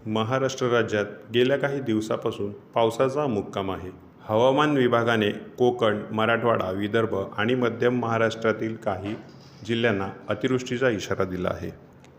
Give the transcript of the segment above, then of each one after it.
महाराष्ट्र राज्यात गेल्या काही दिवसापासून पावसाचा मुक्काम आहे. हवामान विभागाने कोकण, मराठवाडा, विदर्भ आणि मध्य महाराष्ट्रातील काही जिल्ह्यांना अतिवृष्टीचा इशारा दिला आहे.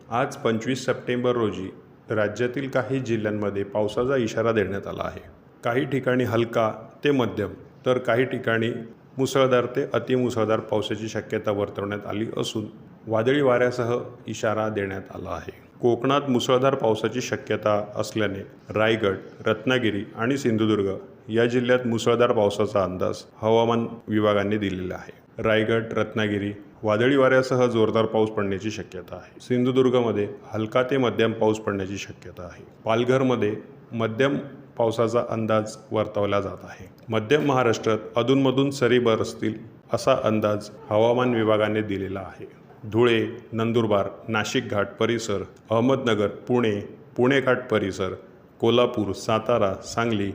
आज 25 सप्टेंबर रोजी राज्यातील काही जिल्ह्यांमध्ये पावसाचा इशारा देण्यात आला आहे. काही ठिकाणी हलका ते मध्यम तर काही ठिकाणी मुसळधार ते अतिमुसळधार पावसाची शक्यता वर्तवण्यात आली असून वादळी वाऱ्यासह इशारा देण्यात आला आहे. कोकणात मुसळधार पावसाची शक्यता असल्याने रायगड, रत्नागिरी आणि सिंधुदुर्ग या जिल्ह्यात मुसळधार पावसाचा अंदाज हवामान विभागाने दिलेला आहे. रायगड, रत्नागिरी वादळी वाऱ्यासह जोरदार पाऊस पडण्याची शक्यता आहे. सिंधुदुर्गमध्ये हलका ते मध्यम पाऊस पडण्याची शक्यता आहे. पालघरमध्ये मध्यम पावसाचा अंदाज वर्तवला जात आहे. मध्य महाराष्ट्रात अधूनमधून सरी बरसतील असा अंदाज हवामान विभागाने दिलेला आहे. धुळे, नंदुरबार, नाशिक घाट परिसर, अहमदनगर, पुणे, पुणे घाट परिसर, कोल्हापूर, सातारा, सांगली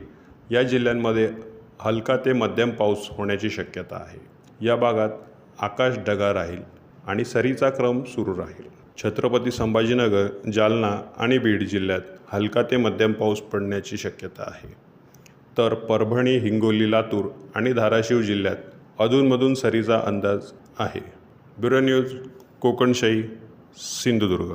या जिल्ह्यांमध्ये हलका ते मध्यम पाऊस होण्याची शक्यता आहे. या भागात आकाश ढगाळ राहील आणि सरीचा क्रम सुरू राहील. छत्रपती संभाजीनगर, जालना आणि बीड जिल्ह्यात हलका ते मध्यम पाऊस पडण्याची शक्यता आहे. तर परभणी, हिंगोली, लातूर आणि धाराशिव जिल्ह्यात अधूनमधून सरीचा अंदाज आहे. Bureau news, Kokanshahi, Sindhudurg.